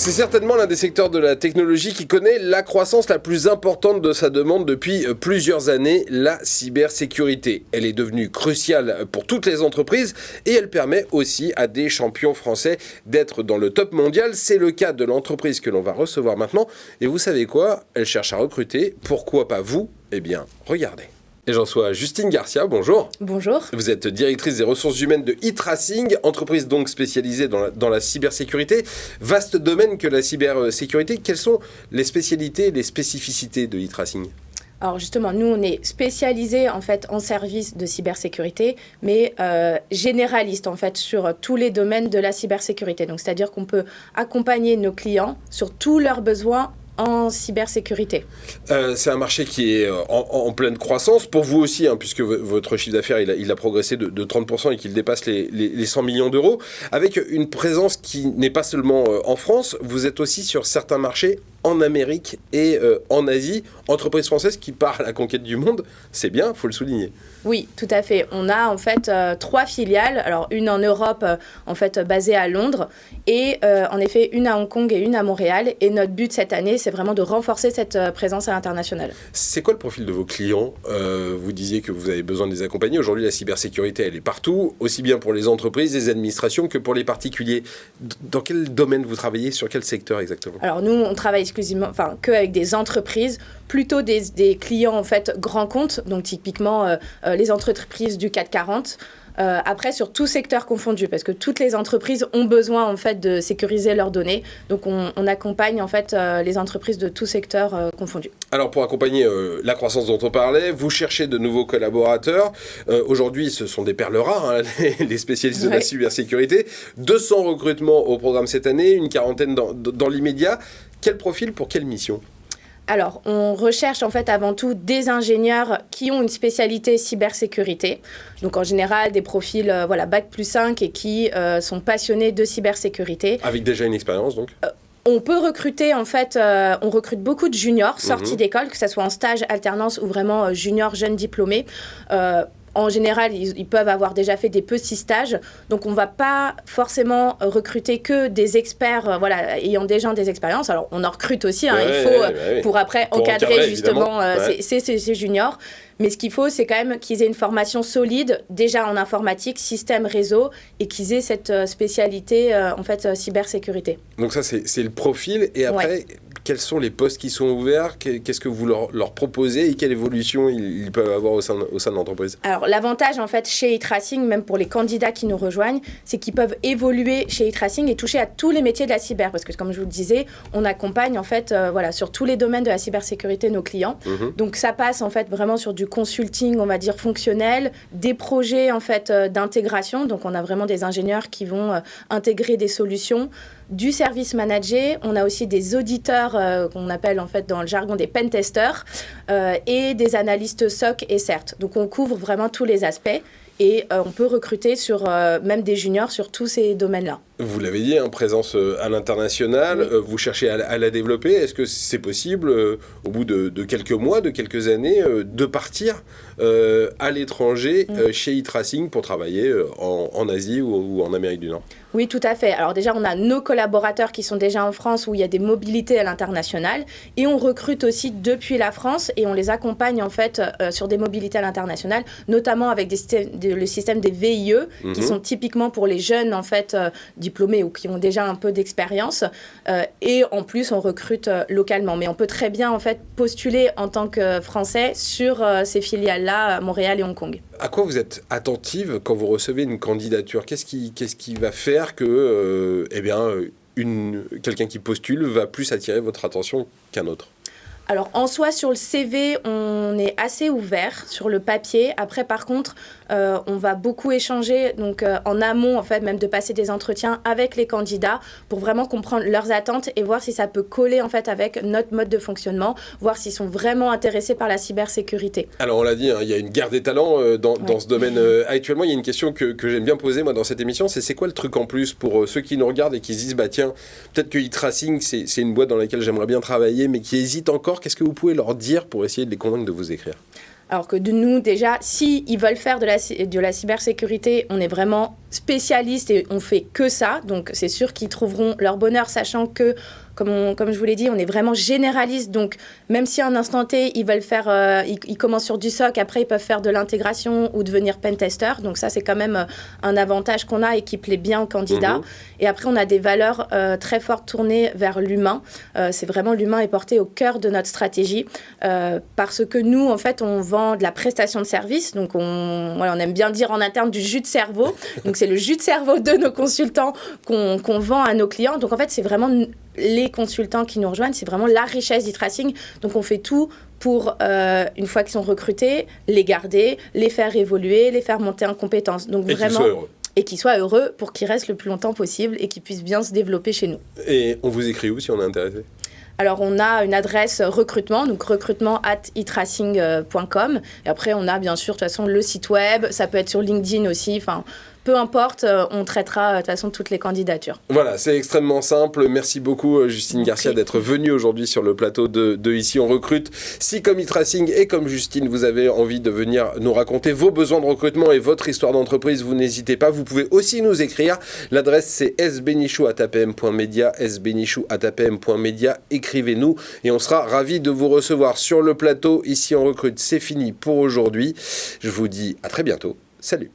C'est certainement l'un des secteurs de la technologie qui connaît la croissance la plus importante de sa demande depuis plusieurs années, la cybersécurité. Elle est devenue cruciale pour toutes les entreprises et elle permet aussi à des champions français d'être dans le top mondial. C'est le cas de l'entreprise que l'on va recevoir maintenant. Et vous savez quoi ? Elle cherche à recruter. Pourquoi pas vous ? Eh bien, regardez. Et j'en sois Justine Garcia, bonjour. Bonjour. Vous êtes directrice des ressources humaines de e-Tracing, entreprise donc spécialisée dans la cybersécurité. Vaste domaine que la cybersécurité. Quelles sont les spécialités et les spécificités de e-Tracing ? Alors justement, nous, on est spécialisés en fait en services de cybersécurité, mais généralistes en fait sur tous les domaines de la cybersécurité. Donc c'est-à-dire qu'on peut accompagner nos clients sur tous leurs besoins en cybersécurité. C'est un marché qui est en pleine croissance, pour vous aussi, hein, puisque votre chiffre d'affaires il a progressé de 30% et qu'il dépasse les 100 millions d'euros, avec une présence qui n'est pas seulement en France, vous êtes aussi sur certains marchés en Amérique et en Asie. Entreprise française qui part à la conquête du monde, c'est bien, il faut le souligner. Oui, tout à fait. On a en fait 3 filiales, alors une en Europe, en fait basée à Londres, et en effet une à Hong Kong et une à Montréal. Et notre but cette année, c'est vraiment de renforcer cette présence à l'international. C'est quoi le profil de vos clients ? Vous disiez que vous avez besoin de les accompagner. Aujourd'hui, la cybersécurité, elle est partout, aussi bien pour les entreprises, les administrations que pour les particuliers. Dans quel domaine vous travaillez ? Sur quel secteur exactement ? Alors nous, on travaille exclusivement, enfin qu'avec des entreprises, plutôt des clients en fait grands comptes, donc typiquement les entreprises du CAC 40. Après, sur tout secteur confondu, parce que toutes les entreprises ont besoin en fait de sécuriser leurs données. Donc, on accompagne en fait les entreprises de tout secteur confondu. Alors, pour accompagner la croissance dont on parlait, vous cherchez de nouveaux collaborateurs. Aujourd'hui, ce sont des perles rares, hein, les spécialistes de la cybersécurité. 200 recrutements au programme cette année, une quarantaine dans l'immédiat. Quel profil pour quelle mission ? Alors, on recherche en fait avant tout des ingénieurs qui ont une spécialité cybersécurité. Donc, en général, des profils Bac plus 5 et qui sont passionnés de cybersécurité. Avec déjà une expérience, donc on peut recruter, en fait, on recrute beaucoup de juniors sortis d'école, que ce soit en stage, alternance ou vraiment juniors, jeunes diplômés. En général, ils peuvent avoir déjà fait des petits stages. Donc, on ne va pas forcément recruter que des experts ayant déjà des expériences. Alors, on en recrute aussi. Pour après encadrer justement ces juniors. Mais ce qu'il faut, c'est quand même qu'ils aient une formation solide, déjà en informatique, système, réseau, et qu'ils aient cette spécialité, cybersécurité. Donc ça, c'est le profil. Et après, quels sont les postes qui sont ouverts ? Qu'est-ce que vous leur proposez et quelle évolution ils peuvent avoir au sein de l'entreprise ? Alors, l'avantage, en fait, chez e-Tracing, même pour les candidats qui nous rejoignent, c'est qu'ils peuvent évoluer chez e-Tracing et toucher à tous les métiers de la cyber. Parce que, comme je vous le disais, on accompagne, en fait, sur tous les domaines de la cybersécurité nos clients. Donc, ça passe, en fait, vraiment sur du consulting, on va dire, fonctionnel, des projets, en fait, d'intégration. Donc, on a vraiment des ingénieurs qui vont intégrer des solutions, du service managé. On a aussi des auditeurs qu'on appelle, en fait, dans le jargon des pentesters et des analystes SOC et CERT. Donc, on couvre vraiment tous les aspects et on peut recruter sur même des juniors sur tous ces domaines-là. Vous l'avez dit, présence à l'international, vous cherchez à la développer. Est-ce que c'est possible, au bout de quelques mois, de quelques années, de partir à l'étranger chez e-Tracing pour travailler en Asie ou en Amérique du Nord ? Oui, tout à fait. Alors déjà, on a nos collaborateurs qui sont déjà en France où il y a des mobilités à l'international et on recrute aussi depuis la France et on les accompagne en fait sur des mobilités à l'international, notamment avec le système des VIE qui sont typiquement pour les jeunes en fait diplômés ou qui ont déjà un peu d'expérience et en plus on recrute localement. Mais on peut très bien en fait postuler en tant que Français sur ces filiales-là, Montréal et Hong Kong. À quoi vous êtes attentive quand vous recevez une candidature ? Qu'est-ce qui va faire que quelqu'un qui postule va plus attirer votre attention qu'un autre ? Alors, en soi, sur le CV, on est assez ouvert sur le papier. Après, par contre, on va beaucoup échanger donc, en amont, en fait, même de passer des entretiens avec les candidats pour vraiment comprendre leurs attentes et voir si ça peut coller, en fait, avec notre mode de fonctionnement, voir s'ils sont vraiment intéressés par la cybersécurité. Alors, on l'a dit, il y a une guerre des talents dans ce domaine. Actuellement, il y a une question que j'aime bien poser, moi, dans cette émission, c'est quoi le truc en plus pour ceux qui nous regardent et qui se disent, tiens, peut-être que e-Tracing, c'est une boîte dans laquelle j'aimerais bien travailler, mais qui hésite encore. Qu'est-ce que vous pouvez leur dire pour essayer de les convaincre de vous écrire ? Alors que de nous, déjà, si ils veulent faire de la cybersécurité, on est vraiment spécialiste et on fait que ça. Donc, c'est sûr qu'ils trouveront leur bonheur, sachant que, comme je vous l'ai dit, on est vraiment généraliste. Donc, même si à un instant T, ils veulent faire, ils commencent sur du SOC, après, ils peuvent faire de l'intégration ou devenir pentester. Donc, ça, c'est quand même un avantage qu'on a et qui plaît bien aux candidats. Et après, on a des valeurs très fortes tournées vers l'humain. C'est vraiment l'humain est porté au cœur de notre stratégie parce que nous, en fait, on vend de la prestation de service. Donc, on aime bien dire en interne du jus de cerveau. Donc, c'est le jus de cerveau de nos consultants qu'on vend à nos clients. Donc, en fait, c'est vraiment les consultants qui nous rejoignent, c'est vraiment la richesse d'e-tracing. Donc, on fait tout pour, une fois qu'ils sont recrutés, les garder, les faire évoluer, les faire monter en compétences. Donc, vraiment... Et qu'ils soient heureux pour qu'ils restent le plus longtemps possible et qu'ils puissent bien se développer chez nous. Et on vous écrit où si on est intéressé ? Alors, on a une adresse recrutement, donc recrutement@etracing.com. Et après, on a bien sûr, de toute façon, le site web. Ça peut être sur LinkedIn aussi. Enfin, peu importe, on traitera de toute façon toutes les candidatures. Voilà, c'est extrêmement simple. Merci beaucoup, Justine Garcia, d'être venue aujourd'hui sur le plateau de Ici on recrute. Si, comme e-tracing et comme Justine, vous avez envie de venir nous raconter vos besoins de recrutement et votre histoire d'entreprise, vous n'hésitez pas. Vous pouvez aussi nous écrire. L'adresse, c'est sbenichou@apm.media, sbenichou@apm.media. Écrivez-nous et on sera ravis de vous recevoir sur le plateau. Ici on recrute, c'est fini pour aujourd'hui. Je vous dis à très bientôt. Salut.